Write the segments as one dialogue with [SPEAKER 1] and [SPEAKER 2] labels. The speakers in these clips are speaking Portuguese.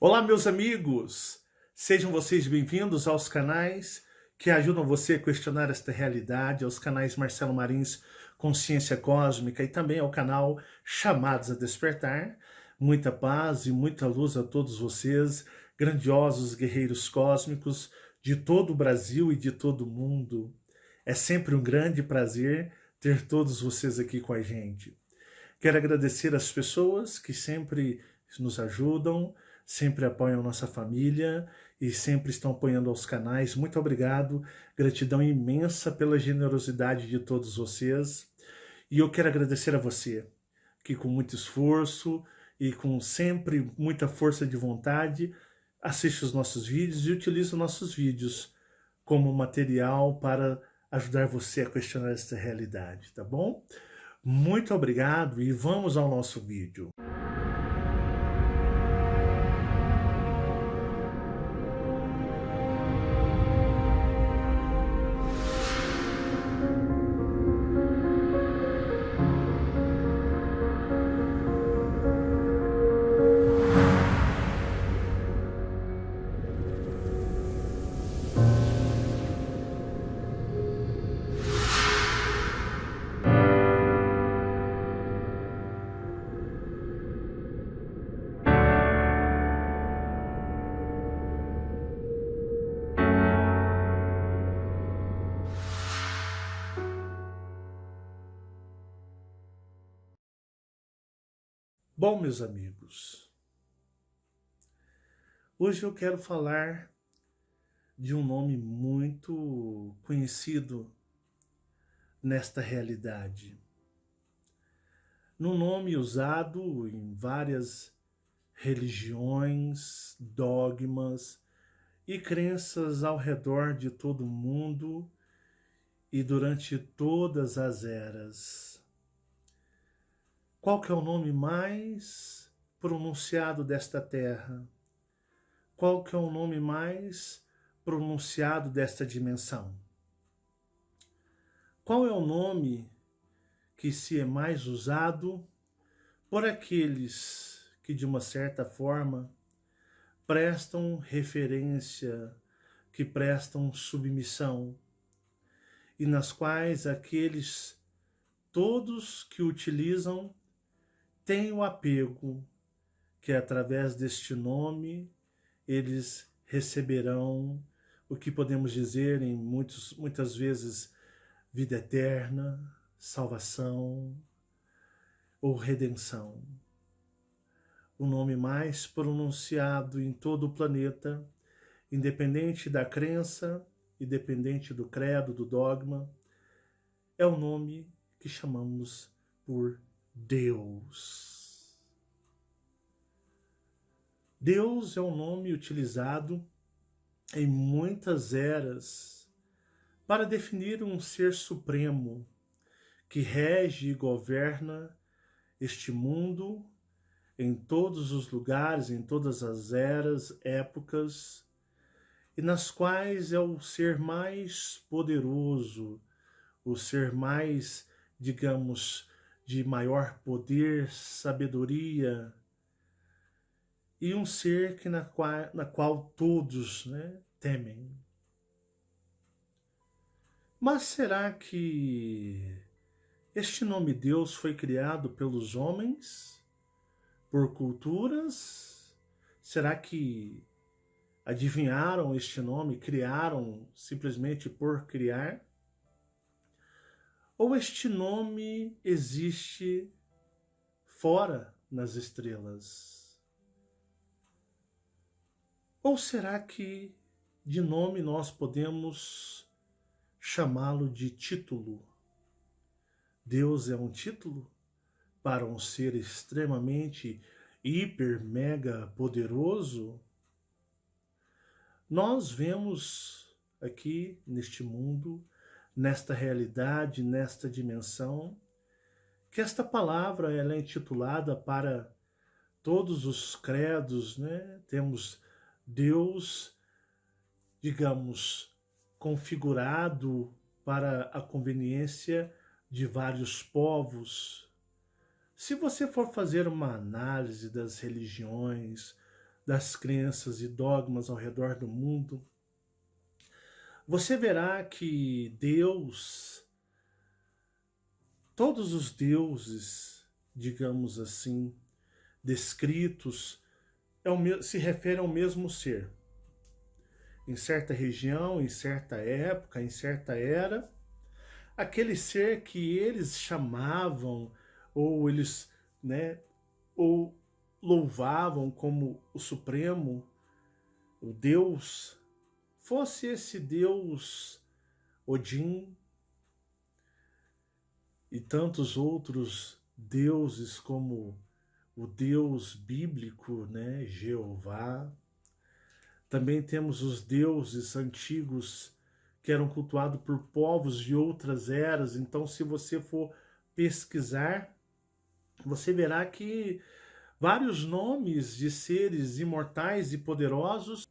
[SPEAKER 1] Olá, meus amigos! Sejam vocês bem-vindos aos canais que ajudam você a questionar esta realidade, aos canais Marcelo Marins Consciência Cósmica e também ao canal Chamados a Despertar. Muita paz e muita luz a todos vocês, grandiosos guerreiros cósmicos de todo o Brasil e de todo o mundo. É sempre um grande prazer ter todos vocês aqui com a gente. Quero agradecer às pessoas que sempre nos ajudam, sempre apoiam nossa família e sempre estão apoiando aos canais. Muito obrigado, gratidão imensa pela generosidade de todos vocês. E eu quero agradecer a você, que com muito esforço e com sempre muita força de vontade, assiste os nossos vídeos e utiliza os nossos vídeos como material para ajudar você a questionar esta realidade, tá bom? Muito obrigado e vamos ao nosso vídeo. Bom, meus amigos, hoje eu quero falar de um nome muito conhecido nesta realidade. Num nome usado em várias religiões, dogmas e crenças ao redor de todo o mundo e durante todas as eras. Qual que é o nome mais pronunciado desta terra? Qual que é o nome mais pronunciado desta dimensão? Qual é o nome que se é mais usado por aqueles que, de uma certa forma, prestam referência, que prestam submissão, e nas quais aqueles todos que utilizam têm o apego, que através deste nome eles receberão o que podemos dizer em muitas vezes vida eterna, salvação ou redenção. O nome mais pronunciado em todo o planeta, independente da crença, independente do credo, do dogma, é o nome que chamamos por Deus. Deus é um nome utilizado em muitas eras para definir um ser supremo que rege e governa este mundo em todos os lugares, em todas as eras, épocas, e nas quais é o ser mais poderoso, o ser mais, digamos, de maior poder, sabedoria, e um ser que na qual todos, né, temem. Mas será que este nome Deus foi criado pelos homens, por culturas? Será que adivinharam este nome, criaram simplesmente por criar? Ou este nome existe fora nas estrelas? Ou será que de nome nós podemos chamá-lo de título? Deus é um título para um ser extremamente hiper, mega poderoso? Nós vemos aqui neste mundo, nesta realidade, nesta dimensão, que esta palavra ela é intitulada para todos os credos, né? Temos Deus, digamos, configurado para a conveniência de vários povos. Se você for fazer uma análise das religiões, das crenças e dogmas ao redor do mundo, você verá que Deus, todos os deuses, digamos assim, descritos, se referem ao mesmo ser. Em certa região, em certa época, em certa era, aquele ser que eles chamavam, ou eles, né, ou louvavam como o Supremo, o Deus, fosse esse Deus Odin e tantos outros deuses como o Deus bíblico, né, Jeová. Também temos os deuses antigos que eram cultuados por povos de outras eras. Então, se você for pesquisar, você verá que vários nomes de seres imortais e poderosos,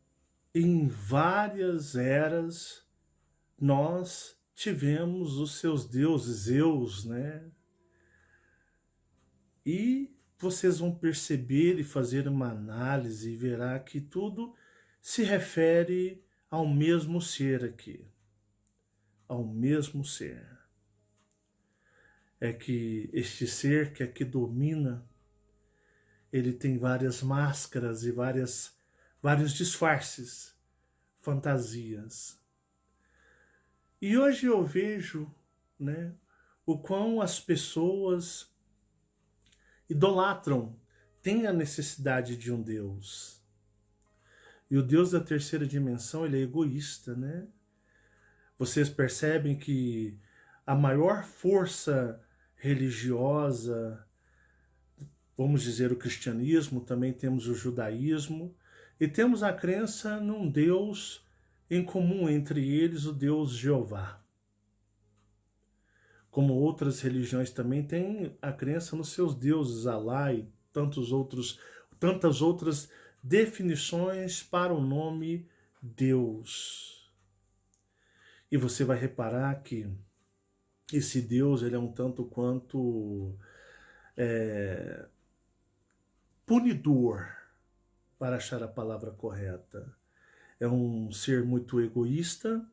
[SPEAKER 1] em várias eras, nós tivemos os seus deuses, Zeus, né? E vocês vão perceber e fazer uma análise e verá que tudo se refere ao mesmo ser aqui. Ao mesmo ser. É que este ser que aqui domina, ele tem várias máscaras e vários disfarces, fantasias. E hoje eu vejo, né, o quão as pessoas idolatram, têm a necessidade de um Deus. E o Deus da terceira dimensão, ele é egoísta, né? Vocês percebem que a maior força religiosa, vamos dizer o cristianismo, também temos o judaísmo, e temos a crença num Deus em comum entre eles, o Deus Jeová. Como outras religiões também têm a crença nos seus deuses, Alá e tantas outras definições para o nome Deus. E você vai reparar que esse Deus, ele é um tanto quanto punidor, para achar a palavra correta. É um ser muito egoísta,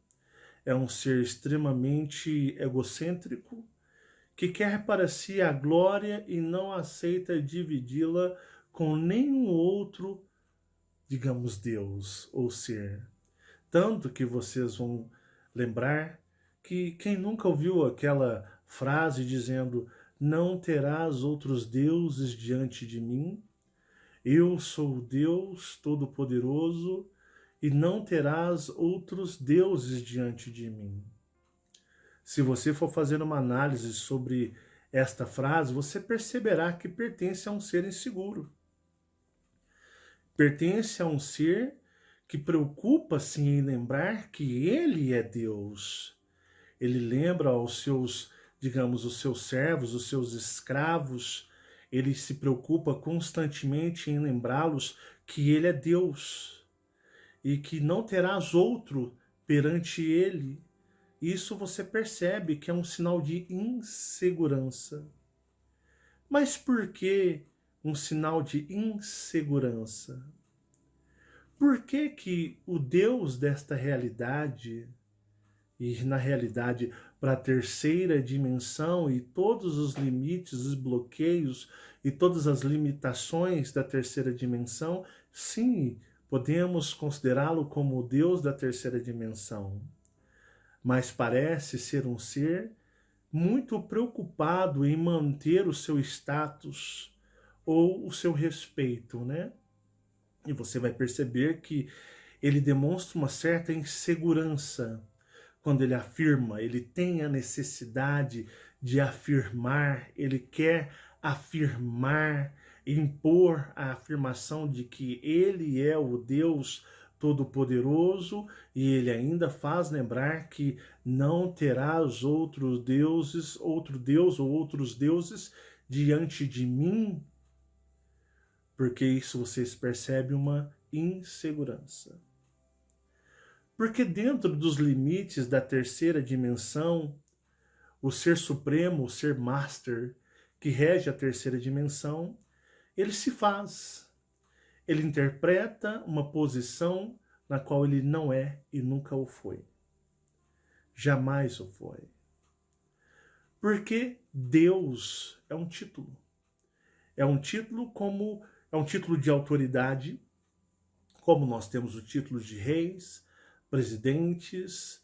[SPEAKER 1] é um ser extremamente egocêntrico, que quer para si a glória e não aceita dividi-la com nenhum outro, digamos, Deus ou ser. Tanto que vocês vão lembrar que quem nunca ouviu aquela frase dizendo: não terás outros deuses diante de mim, eu sou o Deus Todo-Poderoso e não terás outros deuses diante de mim. Se você for fazer uma análise sobre esta frase, você perceberá que pertence a um ser inseguro. Pertence a um ser que preocupa-se em lembrar que ele é Deus. Ele lembra aos seus, digamos, os seus servos, os seus escravos, ele se preocupa constantemente em lembrá-los que ele é Deus e que não terás outro perante ele. Isso você percebe que é um sinal de insegurança. Mas por que um sinal de insegurança? Por que que o Deus desta realidade, e na realidade para a terceira dimensão e todos os limites, os bloqueios e todas as limitações da terceira dimensão, sim, podemos considerá-lo como o Deus da terceira dimensão. Mas parece ser um ser muito preocupado em manter o seu status ou o seu respeito, né? E você vai perceber que ele demonstra uma certa insegurança quando ele afirma, ele tem a necessidade de afirmar, ele quer afirmar, impor a afirmação de que ele é o Deus Todo-Poderoso, e ele ainda faz lembrar que não terás outros deuses, outro Deus ou outros deuses diante de mim, porque isso vocês percebem uma insegurança. Porque dentro dos limites da terceira dimensão, o ser supremo, o ser master, que rege a terceira dimensão, ele se faz. ele interpreta uma posição na qual ele não é e nunca o foi. Jamais o foi. Porque Deus é um título. É um título de autoridade, como nós temos o título de reis, presidentes,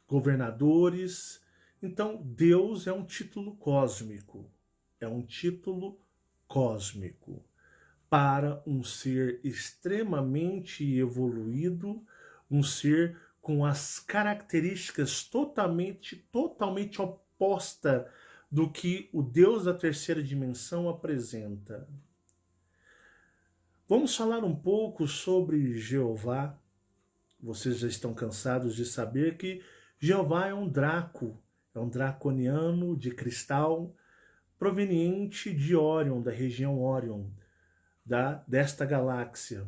[SPEAKER 1] governadores. Então, Deus é um título cósmico. É um título cósmico para um ser extremamente evoluído, um ser com as características totalmente oposta do que o Deus da terceira dimensão apresenta. Vamos falar um pouco sobre Jeová. Vocês já estão cansados de saber que Jeová é um Draco, é um draconiano de cristal proveniente de Órion, da região Órion, desta galáxia.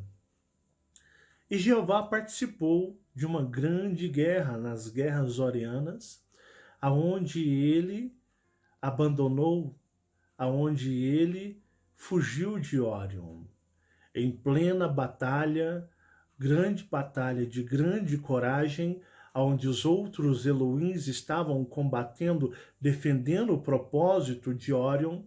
[SPEAKER 1] E Jeová participou de uma grande guerra, nas guerras orianas, aonde ele abandonou, aonde ele fugiu de Órion. Em plena batalha, grande batalha de grande coragem, onde os outros Elohims estavam combatendo, defendendo o propósito de Órion,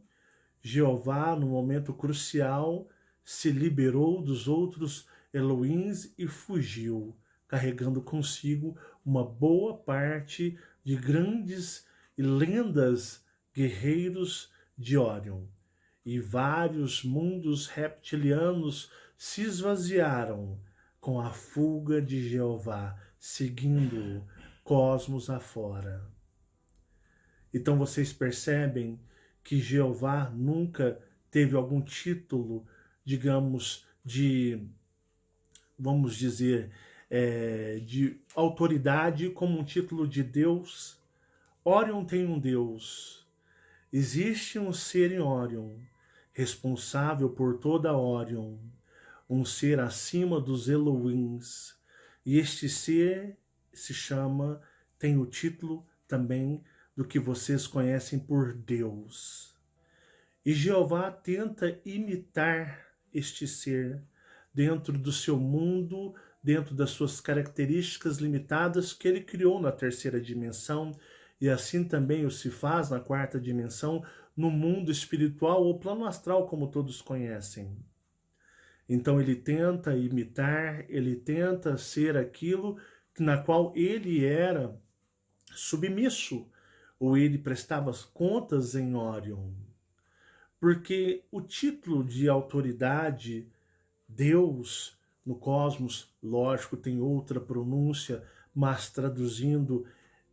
[SPEAKER 1] Jeová, no momento crucial, se liberou dos outros Elohims e fugiu, carregando consigo uma boa parte de grandes e lendas guerreiros de Órion. E vários mundos reptilianos se esvaziaram com a fuga de Jeová, seguindo-o cosmos afora. Então vocês percebem que Jeová nunca teve algum título, digamos, vamos dizer, de autoridade como um título de Deus. Órion tem um Deus. Existe um ser em Órion, responsável por toda Órion, um ser acima dos Elohims. E este ser tem o título também do que vocês conhecem por Deus. E Jeová tenta imitar este ser dentro do seu mundo, dentro das suas características limitadas que ele criou na terceira dimensão, e assim também o se faz na quarta dimensão, no mundo espiritual ou plano astral, como todos conhecem. Então ele tenta imitar, ele tenta ser aquilo na qual ele era submisso, ou ele prestava contas em Órion. Porque o título de autoridade, Deus, no cosmos, lógico, tem outra pronúncia, mas traduzindo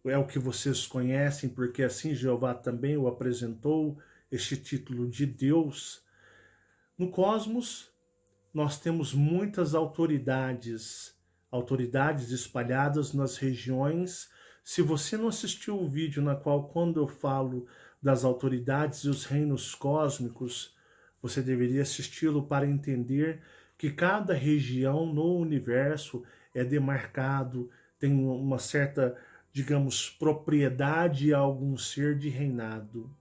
[SPEAKER 1] é o que vocês conhecem, porque assim Jeová também o apresentou, este título de Deus. No cosmos, nós temos muitas autoridades espalhadas nas regiões. Se você não assistiu o vídeo na qual, quando eu falo das autoridades e os reinos cósmicos, você deveria assisti-lo para entender que cada região no universo é demarcado, tem uma certa, digamos, propriedade a algum ser de reinado.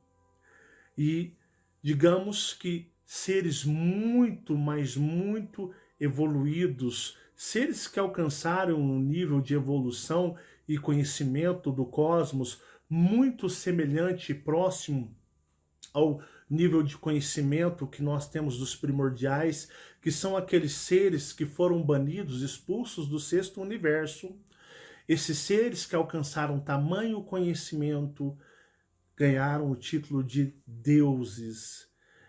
[SPEAKER 1] E digamos que seres muito, mas muito evoluídos, seres que alcançaram um nível de evolução e conhecimento do cosmos muito semelhante e próximo ao nível de conhecimento que nós temos dos primordiais, que são aqueles seres que foram banidos, expulsos do sexto universo. Esses seres que alcançaram tamanho conhecimento ganharam o título de deuses.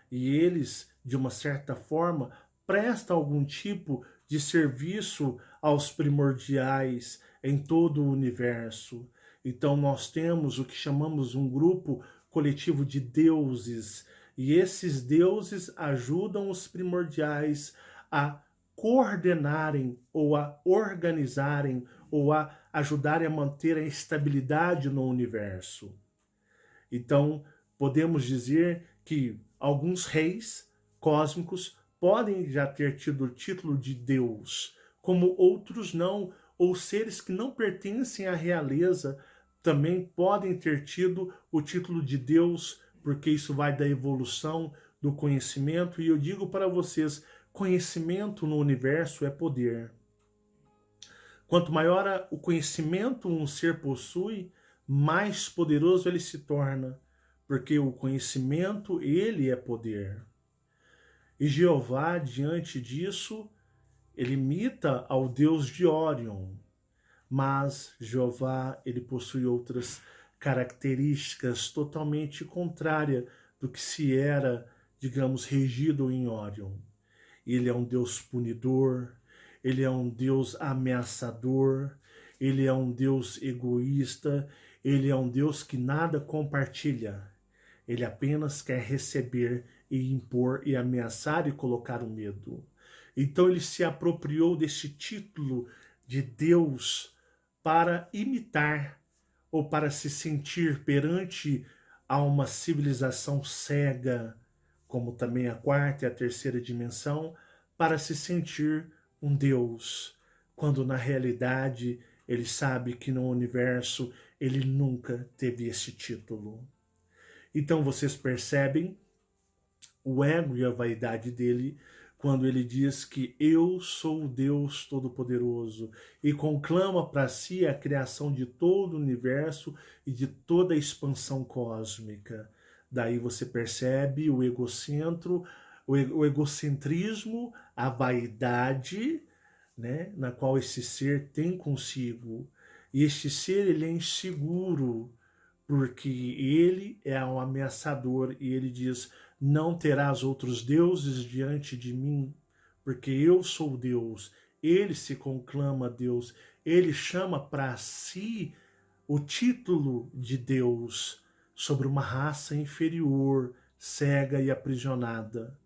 [SPEAKER 1] E eles, de uma certa forma, prestam algum tipo de serviço aos primordiais em todo o universo. Então nós temos o que chamamos um grupo coletivo de deuses, e esses deuses ajudam os primordiais a coordenarem ou a organizarem ou a ajudarem a manter a estabilidade no universo. Então, podemos dizer que alguns reis cósmicos podem já ter tido o título de Deus, como outros não, ou seres que não pertencem à realeza também podem ter tido o título de Deus, porque isso vai da evolução do conhecimento. E eu digo para vocês, conhecimento no universo é poder. Quanto maior o conhecimento um ser possui, mais poderoso ele se torna, porque o conhecimento, ele é poder. E Jeová, diante disso, ele imita ao Deus de Órion, mas Jeová, ele possui outras características totalmente contrárias do que se era, digamos, regido em Órion. Ele é um Deus punidor, ele é um Deus ameaçador, ele é um Deus egoísta, ele é um Deus que nada compartilha. Ele apenas quer receber e impor e ameaçar e colocar o medo. Então ele se apropriou desse título de Deus para imitar ou para se sentir perante a uma civilização cega, como também a quarta e a terceira dimensão, para se sentir um Deus, quando na realidade ele sabe que no universo ele nunca teve esse título. Então vocês percebem o ego e a vaidade dele quando ele diz que eu sou o Deus Todo-Poderoso e conclama para si a criação de todo o universo e de toda a expansão cósmica. Daí você percebe o egocentro, o egocentrismo, a vaidade, né, na qual esse ser tem consigo. E este ser, ele é inseguro, porque ele é um ameaçador e ele diz: não terás outros deuses diante de mim, porque eu sou Deus. Ele se conclama Deus, ele chama para si o título de Deus sobre uma raça inferior, cega e aprisionada.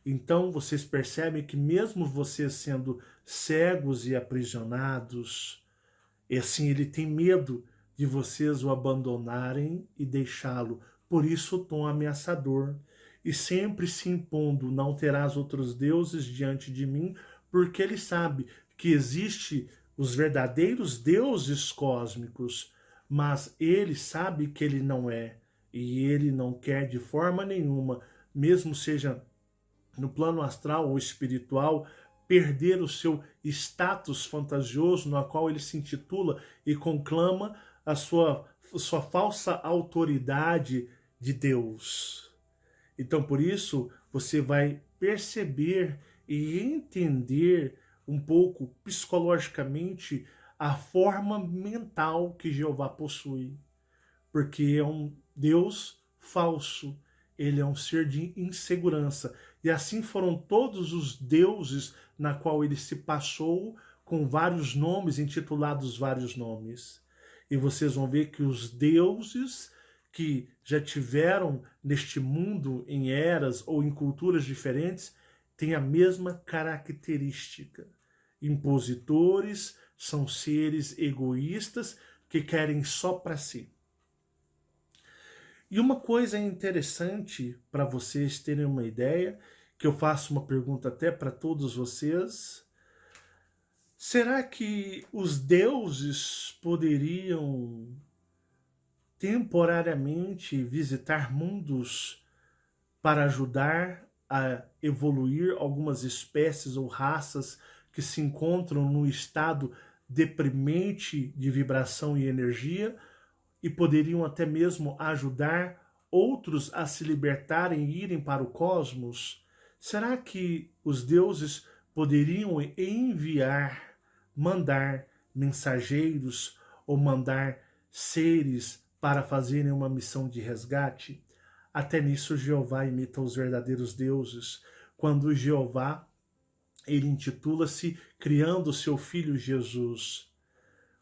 [SPEAKER 1] Então vocês percebem que mesmo vocês sendo cegos e aprisionados, e assim ele tem medo de vocês o abandonarem e deixá-lo. Por isso o tom ameaçador. E sempre se impondo: não terás outros deuses diante de mim, porque ele sabe que existe os verdadeiros deuses cósmicos, mas ele sabe que ele não é, e ele não quer de forma nenhuma, mesmo seja no plano astral ou espiritual, perder o seu status fantasioso no qual ele se intitula e conclama a sua falsa autoridade de Deus. Então, por isso, você vai perceber e entender um pouco psicologicamente a forma mental que Jeová possui. Porque é um Deus falso, ele é um ser de insegurança. E assim foram todos os deuses na qual ele se passou, com vários nomes, intitulados vários nomes. E vocês vão ver que os deuses que já tiveram neste mundo em eras ou em culturas diferentes têm a mesma característica. Impositores, são seres egoístas que querem só para si. E uma coisa interessante para vocês terem uma ideia, que eu faço uma pergunta até para todos vocês: será que os deuses poderiam temporariamente visitar mundos para ajudar a evoluir algumas espécies ou raças que se encontram num estado deprimente de vibração e energia, e poderiam até mesmo ajudar outros a se libertarem e irem para o cosmos? Será que os deuses poderiam enviar, mandar mensageiros ou mandar seres para fazerem uma missão de resgate? Até nisso Jeová imita os verdadeiros deuses, quando Jeová, ele intitula-se criando seu filho Jesus,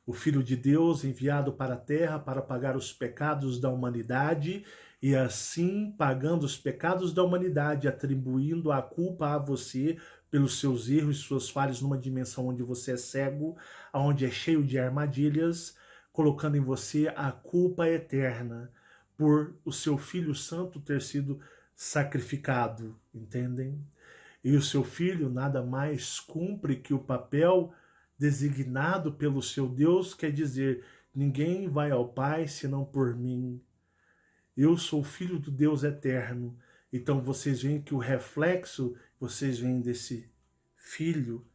[SPEAKER 1] o Filho de Deus enviado para a Terra para pagar os pecados da humanidade, e assim, pagando os pecados da humanidade, atribuindo a culpa a você pelos seus erros e suas falhas numa dimensão onde você é cego, onde é cheio de armadilhas, colocando em você a culpa eterna por o seu Filho Santo ter sido sacrificado, entendem? E o seu Filho nada mais cumpre que o papel designado pelo seu Deus, quer dizer: ninguém vai ao Pai senão por mim. Eu sou filho do Deus eterno. Então vocês veem que o reflexo vocês veem desse filho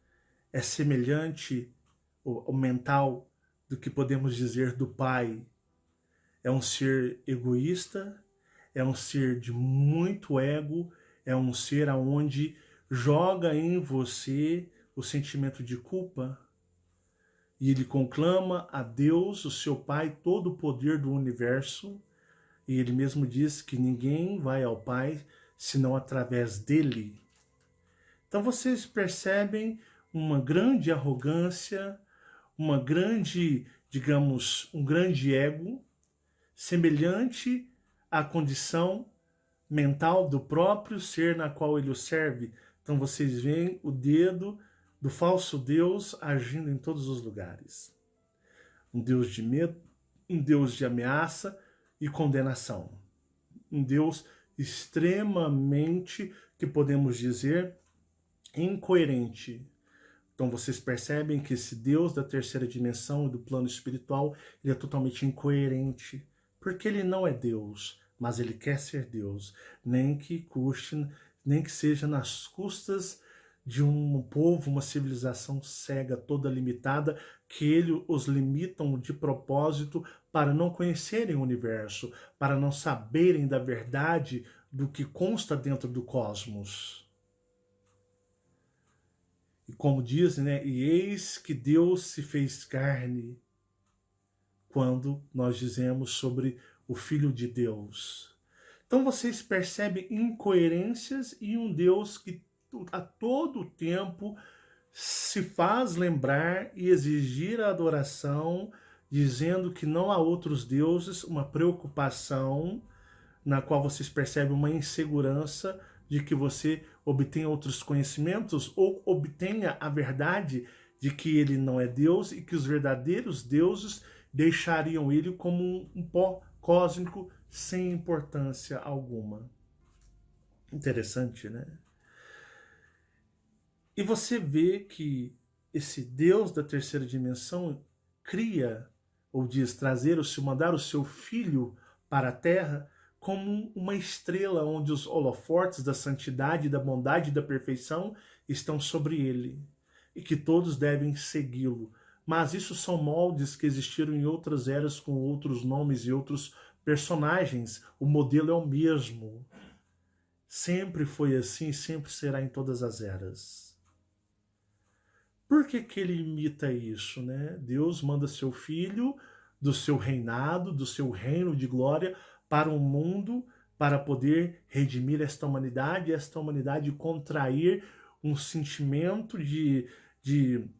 [SPEAKER 1] é semelhante o mental do que podemos dizer do pai. É um ser egoísta, é um ser de muito ego, é um ser aonde joga em você o sentimento de culpa, e ele conclama a Deus, o seu Pai, todo o poder do universo, e ele mesmo diz que ninguém vai ao Pai senão através dele. Então vocês percebem uma grande arrogância, uma grande, digamos, um grande ego, semelhante à condição mental do próprio ser na qual ele o serve. Então vocês veem o dedo do falso Deus agindo em todos os lugares. Um Deus de medo, um Deus de ameaça e condenação. Um Deus extremamente, que podemos dizer, incoerente. Então vocês percebem que esse Deus da terceira dimensão e do plano espiritual, ele é totalmente incoerente, porque ele não é Deus, mas ele quer ser Deus, nem que custe, nem que seja nas custas de um povo, uma civilização cega, toda limitada, que ele os limitam de propósito para não conhecerem o universo, para não saberem da verdade do que consta dentro do cosmos. E como dizem, né? E eis que Deus se fez carne, quando nós dizemos sobre o Filho de Deus. Então vocês percebem incoerências e um Deus que a todo tempo se faz lembrar e exigir a adoração, dizendo que não há outros deuses, uma preocupação na qual vocês percebem uma insegurança de que você obtenha outros conhecimentos ou obtenha a verdade de que ele não é Deus e que os verdadeiros deuses deixariam ele como um pó cósmico sem importância alguma. Interessante, né? E você vê que esse Deus da terceira dimensão cria, ou diz trazer, ou se mandar o seu filho para a Terra como uma estrela onde os holofortes da santidade, da bondade e da perfeição estão sobre ele, e que todos devem segui-lo. Mas isso são moldes que existiram em outras eras com outros nomes e outros personagens. O modelo é o mesmo. Sempre foi assim, sempre será em todas as eras. Por que que ele imita isso, né? Deus manda seu filho do seu reinado, do seu reino de glória para o mundo, para poder redimir esta humanidade, e esta humanidade contrair um sentimento de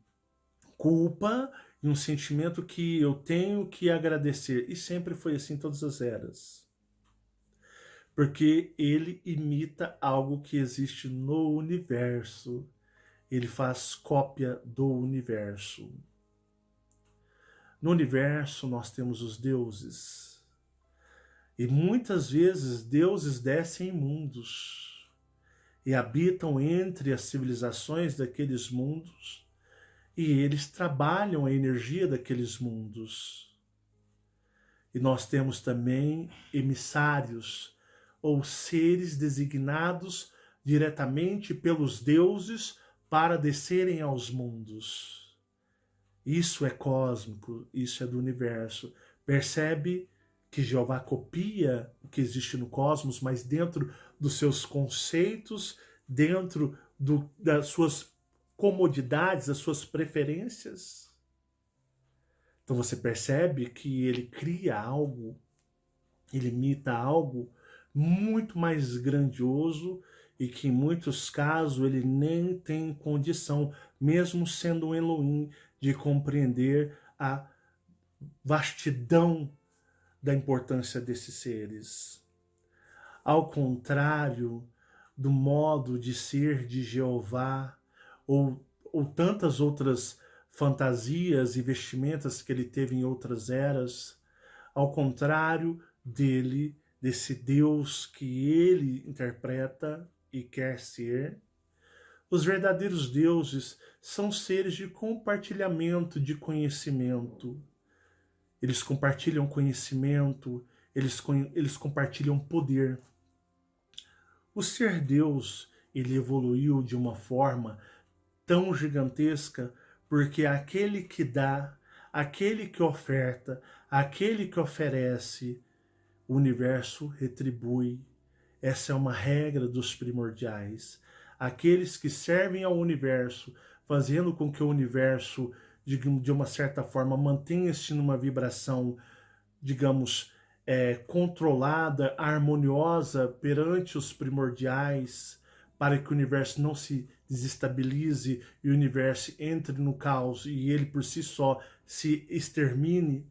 [SPEAKER 1] culpa e um sentimento que eu tenho que agradecer. E sempre foi assim em todas as eras. Porque ele imita algo que existe no universo. Ele faz cópia do universo. No universo nós temos os deuses. E muitas vezes deuses descem em mundos e habitam entre as civilizações daqueles mundos, e eles trabalham a energia daqueles mundos. E nós temos também emissários, ou seres designados diretamente pelos deuses para descerem aos mundos. Isso é cósmico, isso é do universo. Percebe que Jeová copia o que existe no cosmos, mas dentro dos seus conceitos, dentro das suas comodidades, das suas preferências. Então você percebe que ele cria algo, ele imita algo muito mais grandioso e que em muitos casos ele nem tem condição, mesmo sendo um Elohim, de compreender a vastidão da importância desses seres. Ao contrário do modo de ser de Jeová, ou tantas outras fantasias e vestimentas que ele teve em outras eras, ao contrário dele, desse Deus que ele interpreta e quer ser, os verdadeiros deuses são seres de compartilhamento de conhecimento. Eles compartilham conhecimento, eles compartilham poder. O ser Deus, ele evoluiu de uma forma tão gigantesca, porque aquele que dá, aquele que oferta, aquele que oferece, o universo retribui. Essa é uma regra dos primordiais. Aqueles que servem ao universo, fazendo com que o universo, de uma certa forma, mantenha-se numa vibração, digamos, controlada, harmoniosa perante os primordiais, para que o universo não se desestabilize e o universo entre no caos e ele por si só se extermine.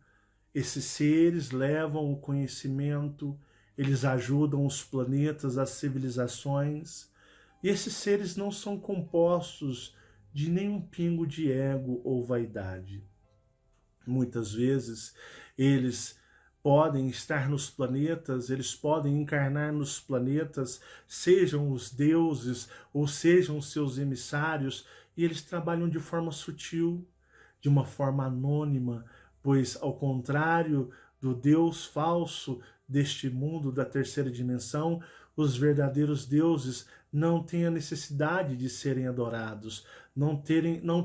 [SPEAKER 1] Esses seres levam o conhecimento, eles ajudam os planetas, as civilizações, e esses seres não são compostos de nenhum pingo de ego ou vaidade. Muitas vezes eles podem estar nos planetas, eles podem encarnar nos planetas, sejam os deuses ou sejam os seus emissários, e eles trabalham de forma sutil, de uma forma anônima, pois ao contrário do Deus falso deste mundo da terceira dimensão, os verdadeiros deuses não têm a necessidade de serem adorados, não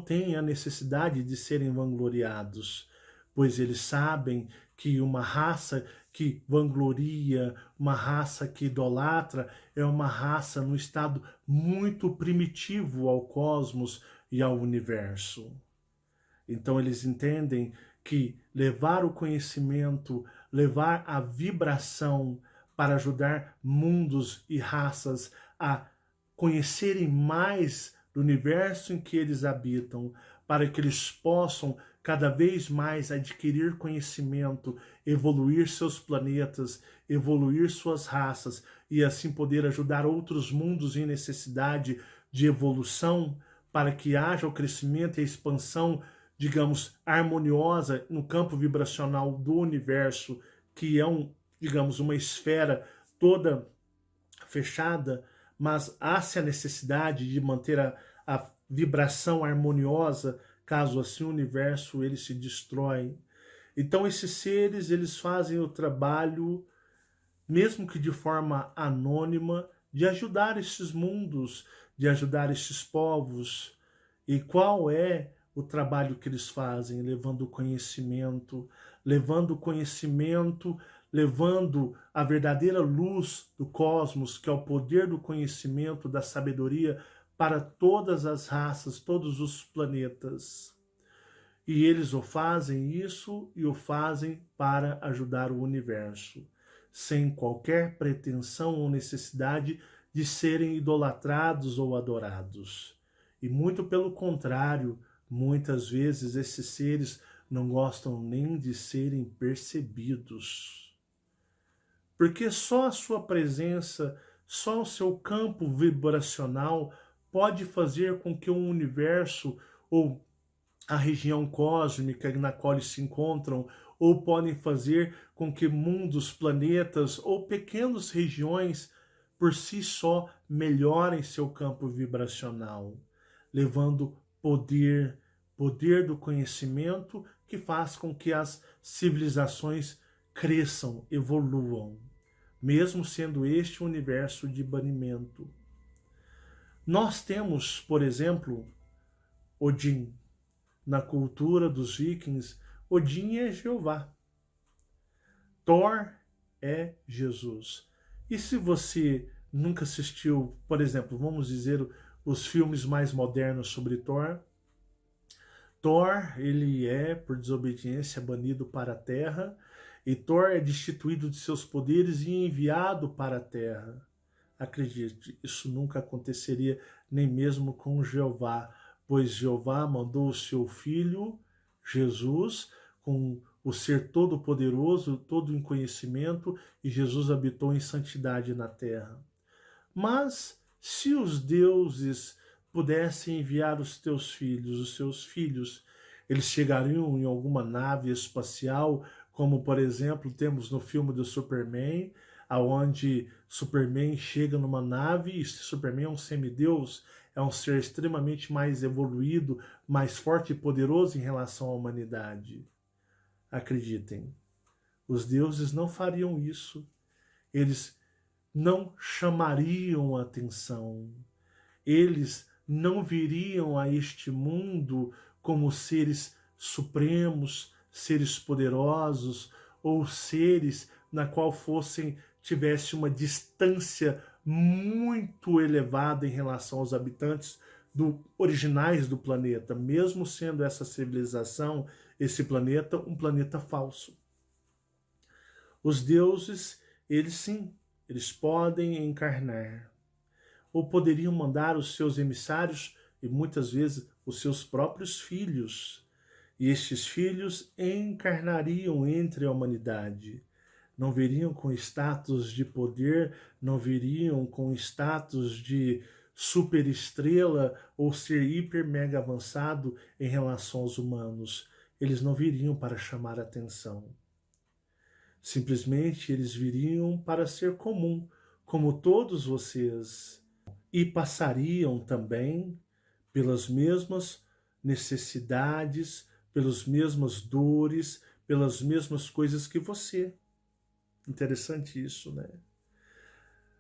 [SPEAKER 1] têm a necessidade de serem vangloriados, pois eles sabem que uma raça que vangloria, uma raça que idolatra, é uma raça no estado muito primitivo ao cosmos e ao universo. Então eles entendem que levar o conhecimento, levar a vibração para ajudar mundos e raças a conhecerem mais do universo em que eles habitam, para que eles possam cada vez mais adquirir conhecimento, evoluir seus planetas, evoluir suas raças e assim poder ajudar outros mundos em necessidade de evolução, para que haja o crescimento e a expansão, digamos, harmoniosa no campo vibracional do universo, que é digamos, uma esfera toda fechada, mas há-se a necessidade de manter a vibração harmoniosa, caso assim o universo ele se destrói. Então esses seres, eles fazem o trabalho, mesmo que de forma anônima, de ajudar esses mundos, de ajudar esses povos. E qual é o trabalho que eles fazem? Levando conhecimento, levando a verdadeira luz do cosmos, que é o poder do conhecimento, da sabedoria, para todas as raças, todos os planetas. E eles o fazem isso e o fazem para ajudar o universo, sem qualquer pretensão ou necessidade de serem idolatrados ou adorados. E muito pelo contrário, muitas vezes esses seres não gostam nem de serem percebidos. Porque só a sua presença, só o seu campo vibracional pode fazer com que o universo ou a região cósmica na qual eles se encontram, ou podem fazer com que mundos, planetas ou pequenas regiões por si só melhorem seu campo vibracional, levando poder do conhecimento que faz com que as civilizações cresçam, evoluam, mesmo sendo este um universo de banimento. Nós temos, por exemplo, Odin. Na cultura dos vikings, Odin é Jeová. Thor é Jesus. E se você nunca assistiu, por exemplo, vamos dizer, os filmes mais modernos sobre Thor, Thor, ele é, por desobediência, banido para a Terra, e Thor é destituído de seus poderes e enviado para a Terra. Acredite, isso nunca aconteceria nem mesmo com Jeová, pois Jeová mandou o seu Filho, Jesus, com o ser todo-poderoso, todo em conhecimento, e Jesus habitou em santidade na terra. Mas se os deuses pudessem enviar os seus filhos, eles chegariam em alguma nave espacial, como por exemplo temos no filme do Superman, aonde Superman chega numa nave e Superman é um semideus, é um ser extremamente mais evoluído, mais forte e poderoso em relação à humanidade. Acreditem, os deuses não fariam isso. Eles não chamariam a atenção. Eles não viriam a este mundo como seres supremos, seres poderosos, ou seres na qual tivesse uma distância muito elevada em relação aos habitantes originais do planeta, mesmo sendo essa civilização, esse planeta, um planeta falso. Os deuses, eles sim, eles podem encarnar, ou poderiam mandar os seus emissários, e muitas vezes os seus próprios filhos, e estes filhos encarnariam entre a humanidade. Não viriam com status de poder, não viriam com status de superestrela ou ser hiper mega avançado em relação aos humanos. Eles não viriam para chamar atenção. Simplesmente eles viriam para ser comum, como todos vocês, e passariam também pelas mesmas necessidades, pelas mesmas dores, pelas mesmas coisas que você. Interessante isso, né?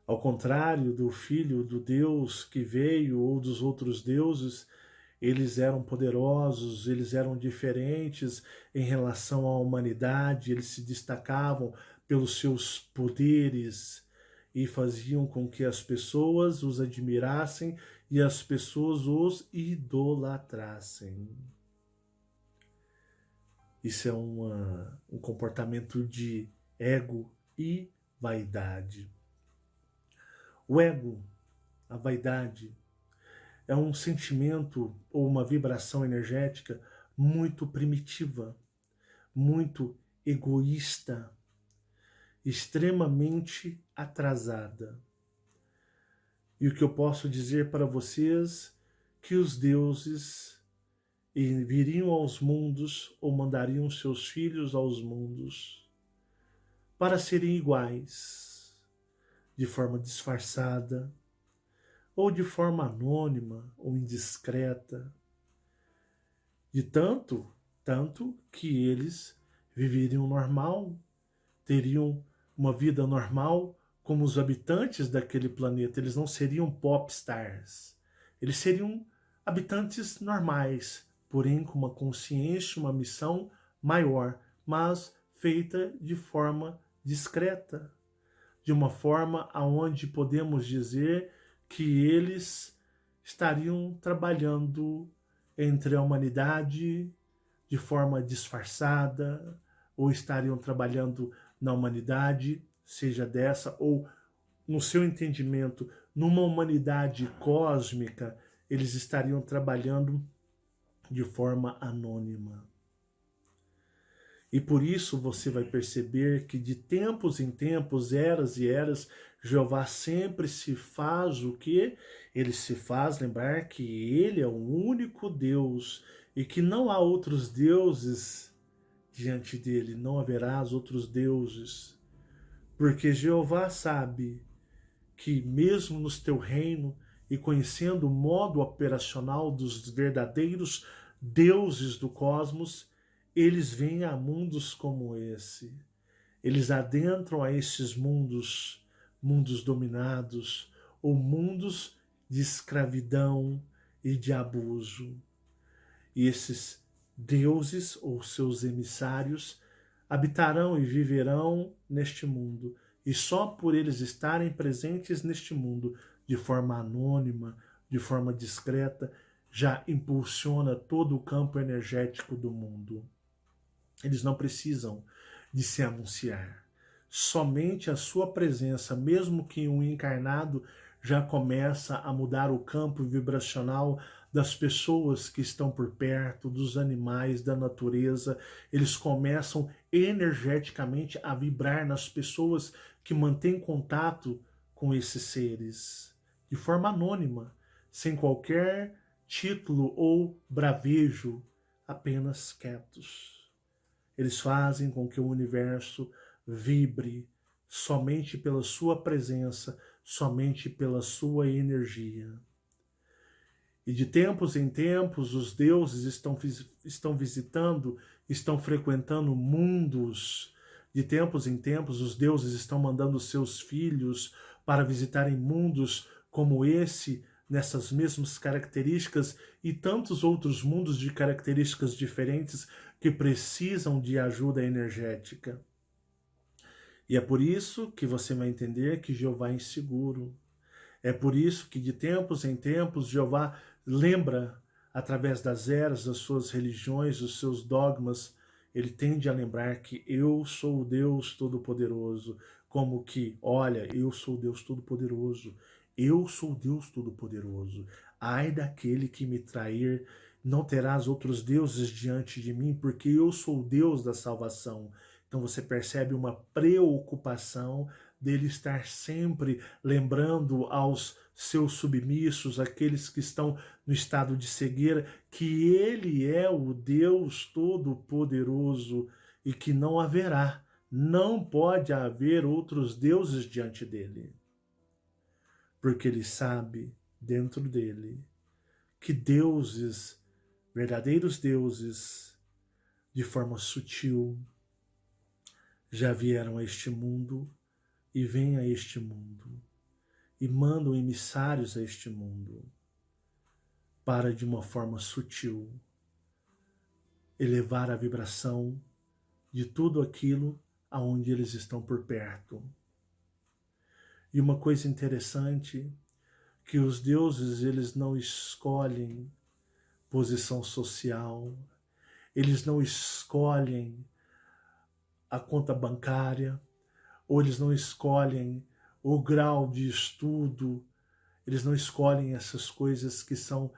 [SPEAKER 1] Ao contrário do Filho do Deus que veio ou dos outros deuses, eles eram poderosos, eles eram diferentes em relação à humanidade, eles se destacavam pelos seus poderes e faziam com que as pessoas os admirassem e as pessoas os idolatrassem. Isso é um comportamento de ego e vaidade. O ego, a vaidade, é um sentimento ou uma vibração energética muito primitiva, muito egoísta, extremamente atrasada. E o que eu posso dizer para vocês, que os deuses viriam aos mundos ou mandariam seus filhos aos mundos para serem iguais, de forma disfarçada, ou de forma anônima ou indiscreta, de tanto que eles viveriam normal, teriam uma vida normal como os habitantes daquele planeta. Eles não seriam pop stars, eles seriam habitantes normais, porém com uma consciência, uma missão maior, mas feita de forma discreta, de uma forma aonde podemos dizer que eles estariam trabalhando entre a humanidade de forma disfarçada, ou estariam trabalhando na humanidade, seja dessa, ou no seu entendimento, numa humanidade cósmica, eles estariam trabalhando de forma anônima. E por isso você vai perceber que de tempos em tempos, eras e eras, Jeová sempre se faz o quê? Ele se faz lembrar que ele é o único Deus e que não há outros deuses diante dele, não haverá outros deuses. Porque Jeová sabe que mesmo no teu reino e conhecendo o modo operacional dos verdadeiros deuses do cosmos, eles vêm a mundos como esse. Eles adentram a esses mundos dominados, ou mundos de escravidão e de abuso. E esses deuses, ou seus emissários, habitarão e viverão neste mundo. E só por eles estarem presentes neste mundo, de forma anônima, de forma discreta, já impulsiona todo o campo energético do mundo. Eles não precisam de se anunciar. Somente a sua presença, mesmo que um encarnado, já começa a mudar o campo vibracional das pessoas que estão por perto, dos animais, da natureza. Eles começam energeticamente a vibrar nas pessoas que mantêm contato com esses seres, de forma anônima, sem qualquer título ou bravejo, apenas quietos. Eles fazem com que o universo vibre somente pela sua presença, somente pela sua energia. E de tempos em tempos, os deuses estão visitando, estão frequentando mundos. De tempos em tempos, os deuses estão mandando seus filhos para visitarem mundos como esse nessas mesmas características e tantos outros mundos de características diferentes que precisam de ajuda energética. E é por isso que você vai entender que Jeová é inseguro. É por isso que de tempos em tempos Jeová lembra, através das eras, das suas religiões, dos seus dogmas, ele tende a lembrar que eu sou o Deus Todo-Poderoso, como que, olha, eu sou o Deus Todo-Poderoso, eu sou o Deus Todo-Poderoso. Ai daquele que me trair, não terás outros deuses diante de mim, porque eu sou o Deus da salvação. Então você percebe uma preocupação dele estar sempre lembrando aos seus submissos, aqueles que estão no estado de cegueira, que ele é o Deus Todo-Poderoso e que não haverá, não pode haver outros deuses diante dele. Porque ele sabe, dentro dele, que deuses, verdadeiros deuses, de forma sutil, já vieram a este mundo e vêm a este mundo e mandam emissários a este mundo para, de uma forma sutil, elevar a vibração de tudo aquilo aonde eles estão por perto. E uma coisa interessante, que os deuses, eles não escolhem posição social, eles não escolhem a conta bancária, ou eles não escolhem o grau de estudo, eles não escolhem essas coisas que são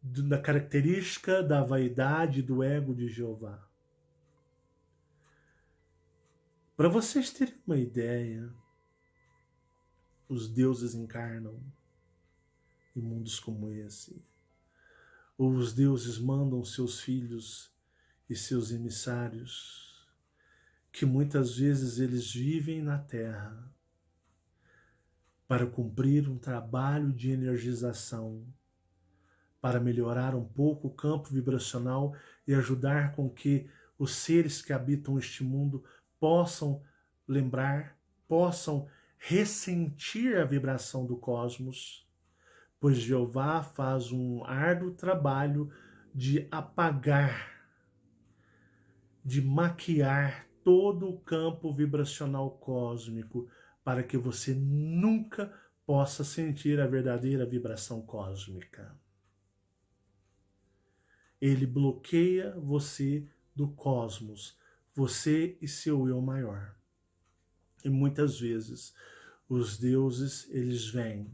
[SPEAKER 1] da característica da vaidade do ego de Jeová. Para vocês terem uma ideia, os deuses encarnam em mundos como esse. Ou os deuses mandam seus filhos e seus emissários, que muitas vezes eles vivem na Terra para cumprir um trabalho de energização, para melhorar um pouco o campo vibracional e ajudar com que os seres que habitam este mundo possam lembrar, possam ressentir a vibração do cosmos, pois Jeová faz um árduo trabalho de apagar, de maquiar todo o campo vibracional cósmico, para que você nunca possa sentir a verdadeira vibração cósmica. Ele bloqueia você do cosmos, você e seu eu maior. E muitas vezes os deuses, eles vêm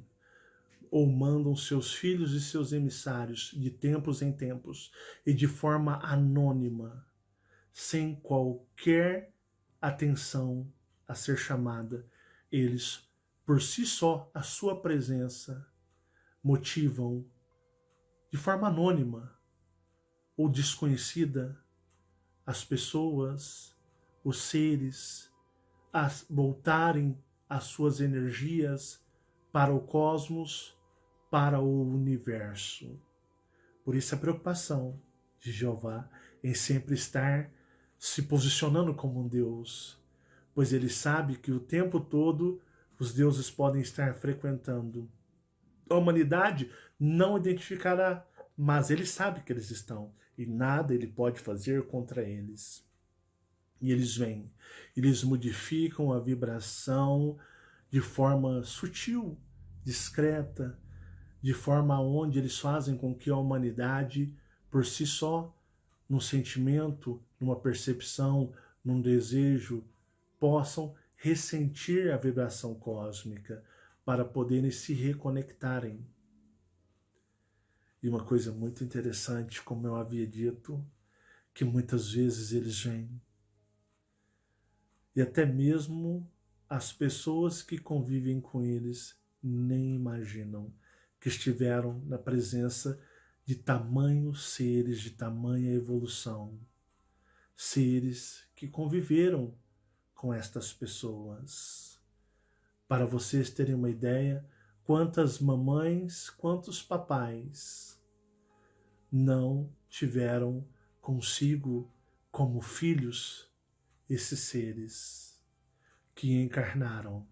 [SPEAKER 1] ou mandam seus filhos e seus emissários de tempos em tempos e de forma anônima, sem qualquer atenção a ser chamada. Eles, por si só, a sua presença, motivam de forma anônima ou desconhecida as pessoas, os seres, a voltarem as suas energias para o cosmos, para o universo. Por isso a preocupação de Jeová em sempre estar se posicionando como um Deus, pois ele sabe que o tempo todo os deuses podem estar frequentando. A humanidade não identificará, mas ele sabe que eles estão e nada ele pode fazer contra eles. E eles vêm, eles modificam a vibração de forma sutil, discreta, de forma onde eles fazem com que a humanidade, por si só, num sentimento, numa percepção, num desejo, possam ressentir a vibração cósmica para poderem se reconectarem. E uma coisa muito interessante, como eu havia dito, que muitas vezes eles vêm. E até mesmo as pessoas que convivem com eles nem imaginam que estiveram na presença de tamanhos seres, de tamanha evolução. Seres que conviveram com estas pessoas. Para vocês terem uma ideia, quantas mamães, quantos papais não tiveram consigo como filhos esses seres que encarnaram,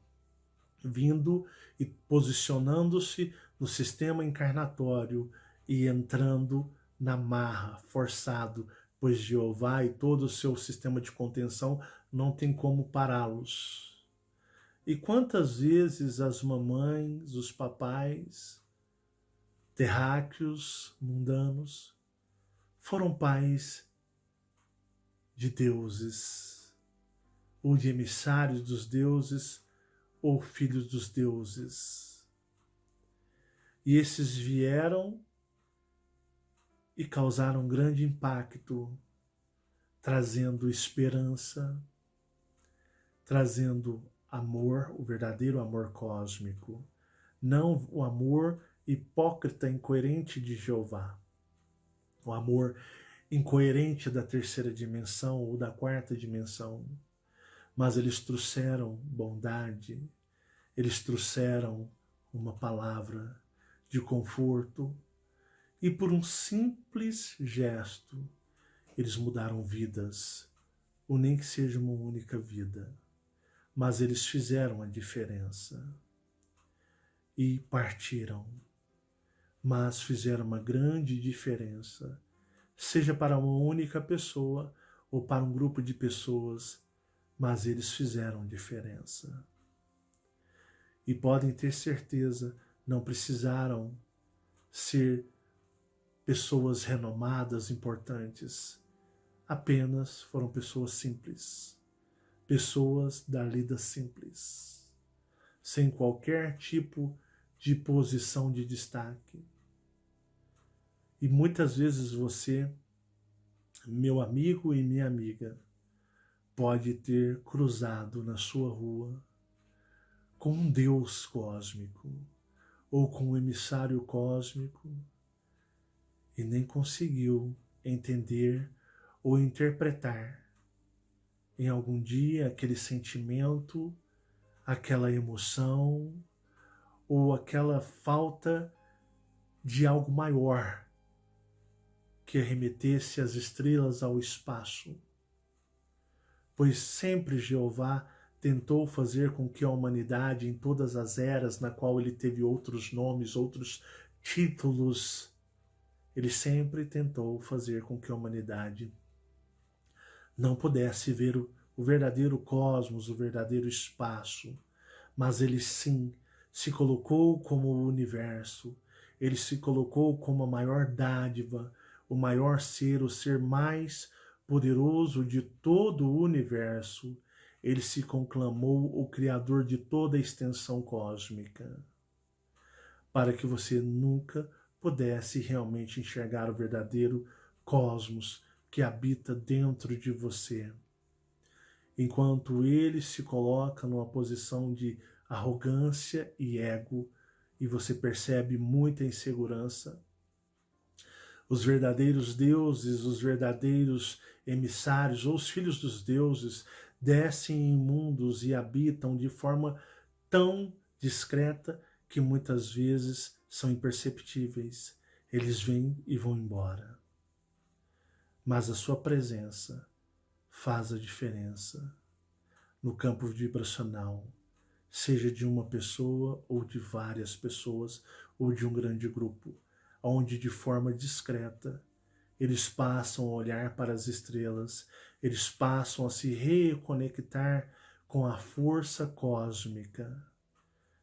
[SPEAKER 1] vindo e posicionando-se no sistema encarnatório e entrando na marra, forçado, pois Jeová e todo o seu sistema de contenção não tem como pará-los. E quantas vezes as mamães, os papais, terráqueos, mundanos, foram pais de deuses, ou de emissários dos deuses, ou filhos dos deuses. E esses vieram e causaram grande impacto, trazendo esperança, trazendo amor, o verdadeiro amor cósmico, não o amor hipócrita, incoerente de Jeová, o amor incoerente da terceira dimensão ou da quarta dimensão, mas eles trouxeram bondade, eles trouxeram uma palavra de conforto, e por um simples gesto, eles mudaram vidas, ou nem que seja uma única vida, mas eles fizeram a diferença e partiram, mas fizeram uma grande diferença, seja para uma única pessoa ou para um grupo de pessoas, mas eles fizeram diferença. E podem ter certeza, não precisaram ser pessoas renomadas, importantes, apenas foram pessoas simples, pessoas da lida simples, sem qualquer tipo de posição de destaque. E muitas vezes você, meu amigo e minha amiga, pode ter cruzado na sua rua com um Deus cósmico ou com um emissário cósmico e nem conseguiu entender ou interpretar em algum dia aquele sentimento, aquela emoção ou aquela falta de algo maior que remetesse as estrelas ao espaço. Pois sempre Jeová tentou fazer com que a humanidade, em todas as eras na qual ele teve outros nomes, outros títulos, ele sempre tentou fazer com que a humanidade não pudesse ver o verdadeiro cosmos, o verdadeiro espaço, mas ele sim se colocou como o universo, ele se colocou como a maior dádiva, o maior ser, o ser mais poderoso de todo o universo. Ele se conclamou o Criador de toda a extensão cósmica, para que você nunca pudesse realmente enxergar o verdadeiro cosmos que habita dentro de você. Enquanto ele se coloca numa posição de arrogância e ego, e você percebe muita insegurança, os verdadeiros deuses, os verdadeiros emissários, ou os filhos dos deuses, descem em mundos e habitam de forma tão discreta que muitas vezes são imperceptíveis. Eles vêm e vão embora. Mas a sua presença faz a diferença no campo vibracional, seja de uma pessoa ou de várias pessoas ou de um grande grupo, onde de forma discreta eles passam a olhar para as estrelas, eles passam a se reconectar com a força cósmica,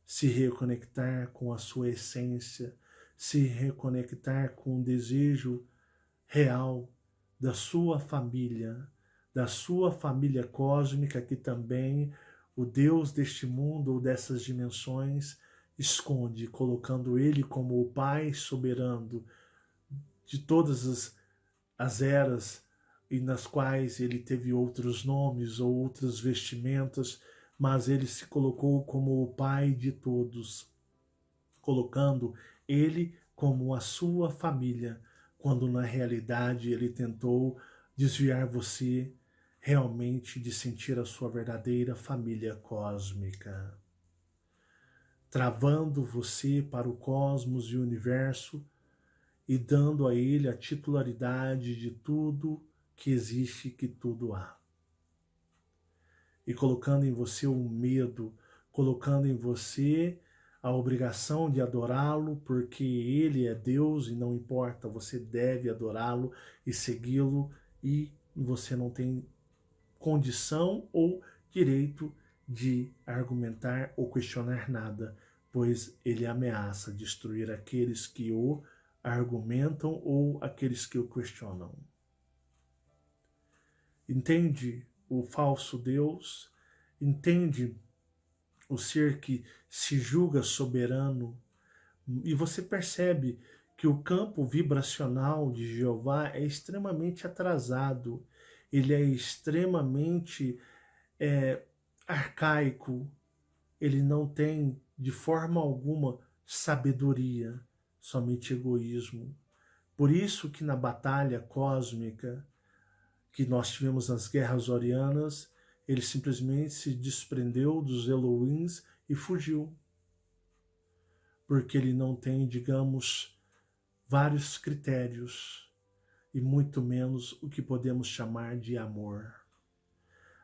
[SPEAKER 1] se reconectar com a sua essência, se reconectar com o desejo real da sua família cósmica, que também o Deus deste mundo ou dessas dimensões esconde, colocando ele como o Pai soberano de todas as eras, e nas quais ele teve outros nomes ou outras vestimentas, mas ele se colocou como o Pai de todos, colocando ele como a sua família, quando na realidade ele tentou desviar você realmente de sentir a sua verdadeira família cósmica, travando você para o cosmos e o universo e dando a ele a titularidade de tudo que existe, que tudo há. E colocando em você o medo, colocando em você a obrigação de adorá-lo, porque ele é Deus e não importa, você deve adorá-lo e segui-lo, e você não tem condição ou direito de argumentar ou questionar nada, pois ele ameaça destruir aqueles que o argumentam ou aqueles que o questionam. Entende o falso Deus? Entende o ser que se julga soberano? E você percebe que o campo vibracional de Jeová é extremamente atrasado, ele é extremamente arcaico, ele não tem de forma alguma sabedoria, somente egoísmo. Por isso que na batalha cósmica que nós tivemos nas guerras orianas, ele simplesmente se desprendeu dos Elohims e fugiu. Porque ele não tem, digamos, vários critérios, e muito menos o que podemos chamar de amor.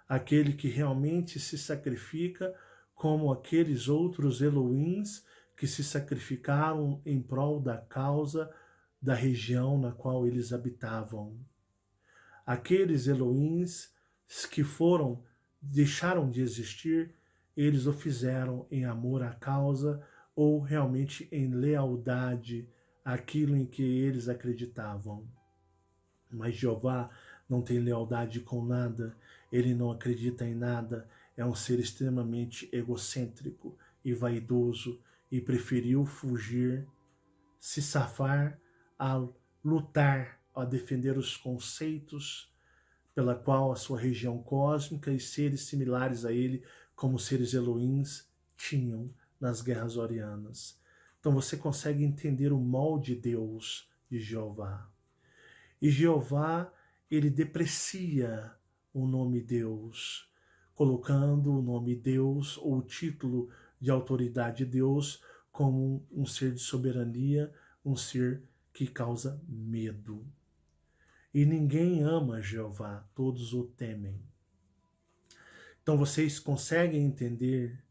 [SPEAKER 1] Aquele que realmente se sacrifica como aqueles outros Elohims que se sacrificaram em prol da causa da região na qual eles habitavam. Aqueles Elohims que deixaram de existir, eles o fizeram em amor à causa ou realmente em lealdade àquilo em que eles acreditavam. Mas Jeová não tem lealdade com nada, ele não acredita em nada, é um ser extremamente egocêntrico e vaidoso e preferiu fugir, se safar, a lutar, a defender os conceitos pela qual a sua região cósmica e seres similares a ele, como seres Elohims, tinham nas guerras orianas. Então você consegue entender o molde de Deus de Jeová. E Jeová, ele deprecia o nome Deus, colocando o nome Deus ou o título de autoridade de Deus como um ser de soberania, um ser que causa medo. E ninguém ama Jeová, todos o temem. Então vocês conseguem entender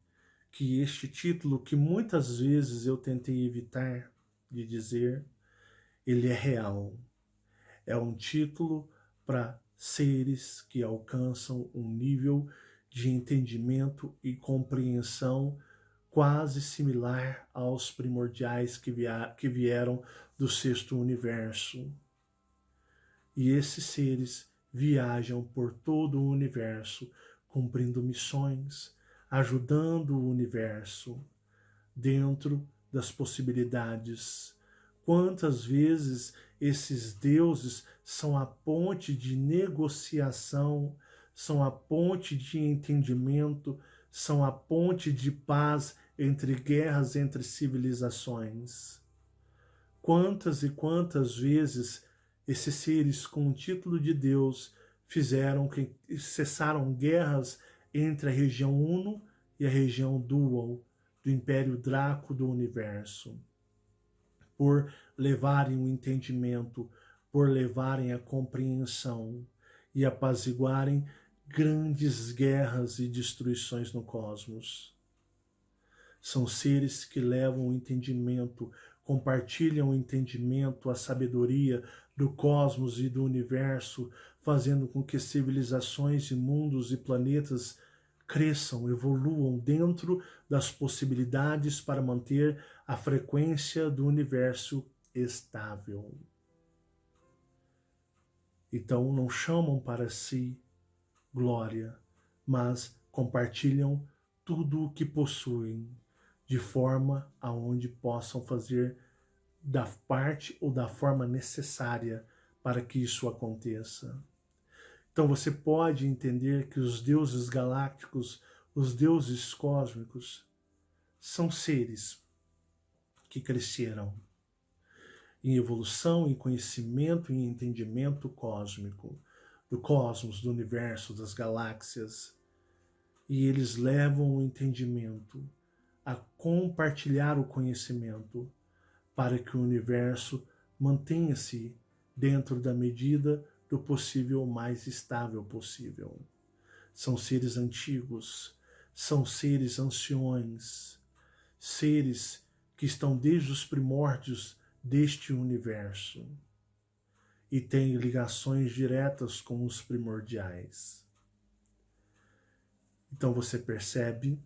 [SPEAKER 1] que este título, que muitas vezes eu tentei evitar de dizer, ele é real. É um título para seres que alcançam um nível de entendimento e compreensão quase similar aos primordiais que vieram do sexto universo. E esses seres viajam por todo o universo, cumprindo missões, ajudando o universo dentro das possibilidades. Quantas vezes esses deuses são a ponte de negociação, são a ponte de entendimento, são a ponte de paz entre guerras, entre civilizações. Quantas e quantas vezes esses seres com o título de Deus fizeram que cessaram guerras entre a região Uno e a região Dual do Império Draco do Universo, por levarem o entendimento, por levarem a compreensão e apaziguarem grandes guerras e destruições no cosmos. São seres que levam o entendimento, compartilham o entendimento, a sabedoria do cosmos e do universo, fazendo com que civilizações e mundos e planetas cresçam, evoluam dentro das possibilidades para manter a frequência do universo estável. Então não chamam para si glória, mas compartilham tudo o que possuem, de forma aonde possam fazer da parte ou da forma necessária para que isso aconteça. Então você pode entender que os deuses galácticos, os deuses cósmicos, são seres que cresceram em evolução, em conhecimento e em entendimento cósmico, do cosmos, do universo, das galáxias. E eles levam o entendimento a compartilhar o conhecimento para que o universo mantenha-se dentro da medida do possível mais estável possível. São seres antigos, são seres anciões, seres que estão desde os primórdios deste universo e têm ligações diretas com os primordiais. Então você percebe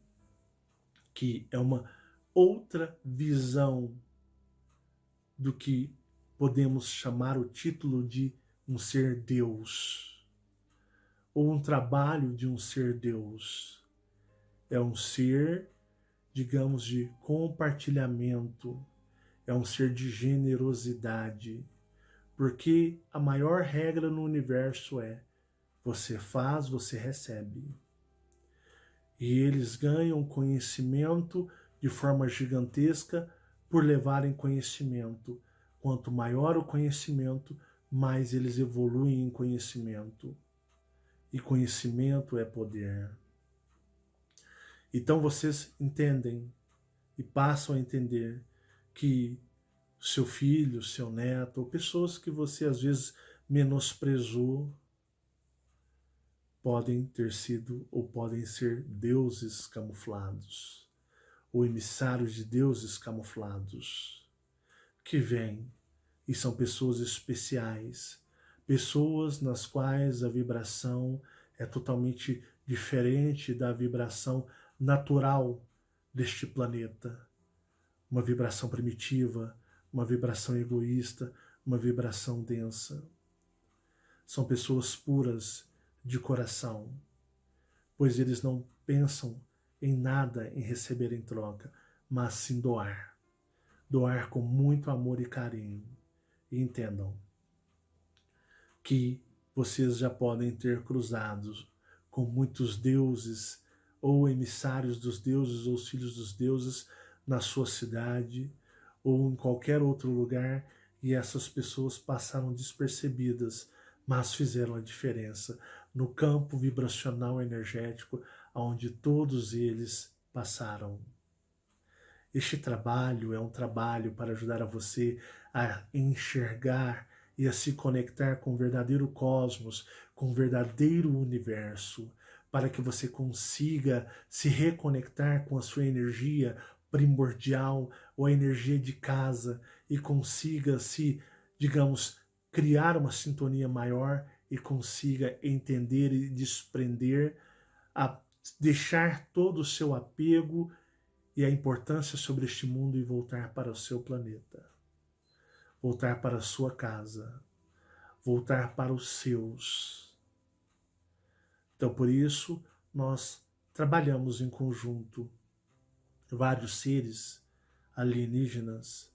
[SPEAKER 1] que é uma outra visão do que podemos chamar o título de um ser Deus, ou um trabalho de um ser Deus. É um ser, digamos, de compartilhamento, é um ser de generosidade, porque a maior regra no universo é: você faz, você recebe. E eles ganham conhecimento de forma gigantesca por levarem conhecimento. Quanto maior o conhecimento, mais eles evoluem em conhecimento. E conhecimento é poder. Então vocês entendem e passam a entender que seu filho, seu neto, ou pessoas que você às vezes menosprezou, podem ter sido ou podem ser deuses camuflados, ou emissários de deuses camuflados, que vêm e são pessoas especiais, pessoas nas quais a vibração é totalmente diferente da vibração natural deste planeta. Uma vibração primitiva, uma vibração egoísta, uma vibração densa. São pessoas puras de coração, pois eles não pensam em nada em receber em troca, mas sim doar. Doar com muito amor e carinho. E entendam que vocês já podem ter cruzados com muitos deuses ou emissários dos deuses ou filhos dos deuses na sua cidade ou em qualquer outro lugar, e essas pessoas passaram despercebidas, mas fizeram a diferença no campo vibracional energético onde todos eles passaram. Este trabalho é um trabalho para ajudar a você a enxergar e a se conectar com o verdadeiro cosmos, com o verdadeiro universo, para que você consiga se reconectar com a sua energia primordial ou a energia de casa e consiga se, digamos, criar uma sintonia maior e consiga entender e desprender, a deixar todo o seu apego e a importância sobre este mundo e voltar para o seu planeta, voltar para a sua casa, voltar para os seus. Então, por isso, nós trabalhamos em conjunto, vários seres alienígenas,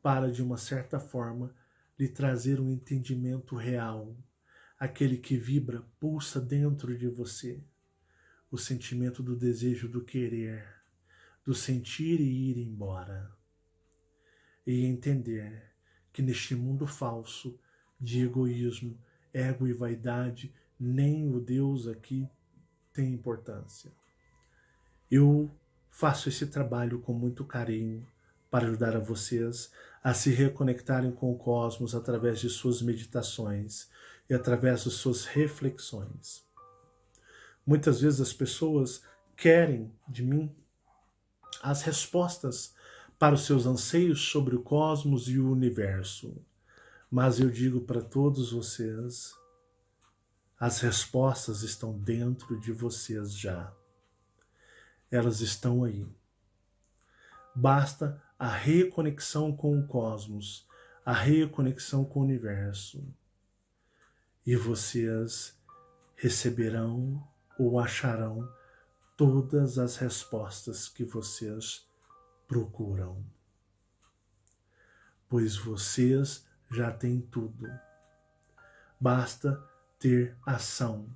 [SPEAKER 1] para, de uma certa forma, lhe trazer um entendimento real, aquele que vibra, pulsa dentro de você, o sentimento do desejo do querer, do sentir e ir embora. E entender que neste mundo falso de egoísmo, ego e vaidade, nem o Deus aqui tem importância. Eu faço esse trabalho com muito carinho para ajudar a vocês a se reconectarem com o cosmos através de suas meditações e através de suas reflexões. Muitas vezes as pessoas querem de mim as respostas para os seus anseios sobre o cosmos e o universo. Mas eu digo para todos vocês, as respostas estão dentro de vocês já. Elas estão aí. Basta a reconexão com o cosmos, a reconexão com o universo. E vocês receberão ou acharão todas as respostas que vocês procuram. Pois vocês já têm tudo. Basta ter ação.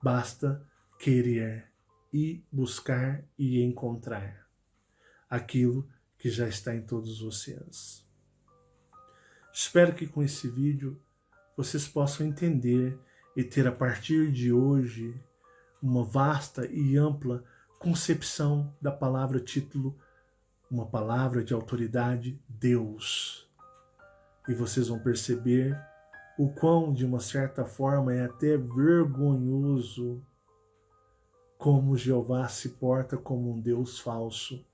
[SPEAKER 1] Basta querer e buscar e encontrar aquilo que já está em todos vocês. Espero que com esse vídeo vocês possam entender e ter a partir de hoje uma vasta e ampla concepção da palavra título, uma palavra de autoridade, Deus. E vocês vão perceber o quão, de uma certa forma, é até vergonhoso como Jeová se porta como um Deus falso,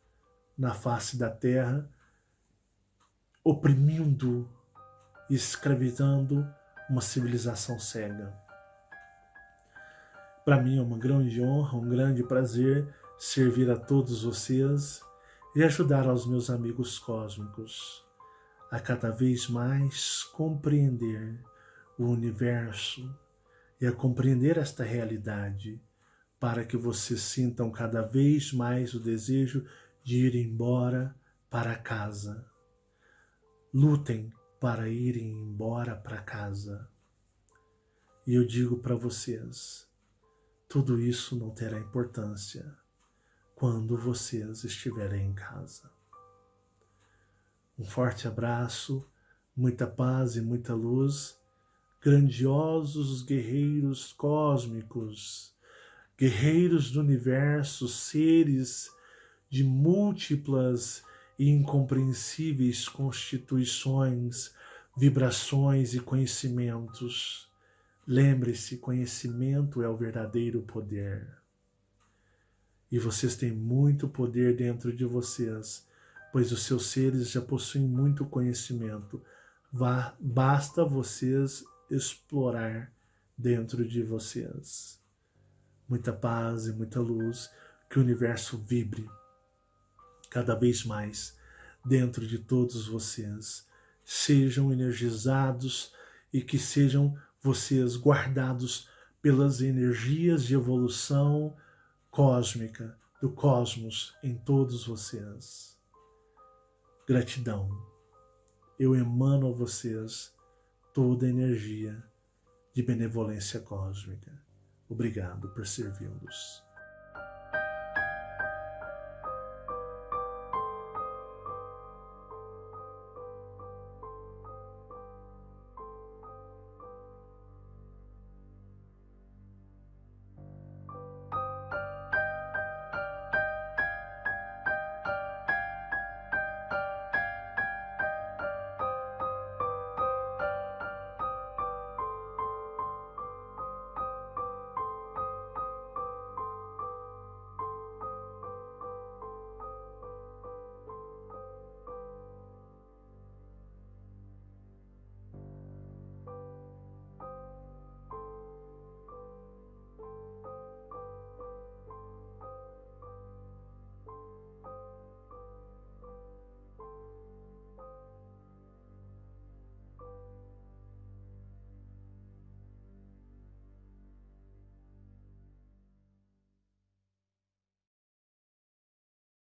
[SPEAKER 1] na face da terra, oprimindo e escravizando uma civilização cega. Para mim é uma grande honra, um grande prazer servir a todos vocês e ajudar aos meus amigos cósmicos a cada vez mais compreender o universo e a compreender esta realidade, para que vocês sintam cada vez mais o desejo de ir embora para casa. Lutem para irem embora para casa. E eu digo para vocês, tudo isso não terá importância quando vocês estiverem em casa. Um forte abraço, muita paz e muita luz, grandiosos guerreiros cósmicos, guerreiros do universo, seres de múltiplas e incompreensíveis constituições, vibrações e conhecimentos. Lembre-se, conhecimento é o verdadeiro poder. E vocês têm muito poder dentro de vocês, pois os seus seres já possuem muito conhecimento. Basta vocês explorar dentro de vocês. Muita paz e muita luz, que o universo vibre cada vez mais dentro de todos vocês. Sejam energizados e que sejam vocês guardados pelas energias de evolução cósmica do cosmos em todos vocês. Gratidão. Eu emano a vocês toda a energia de benevolência cósmica. Obrigado por servi-los.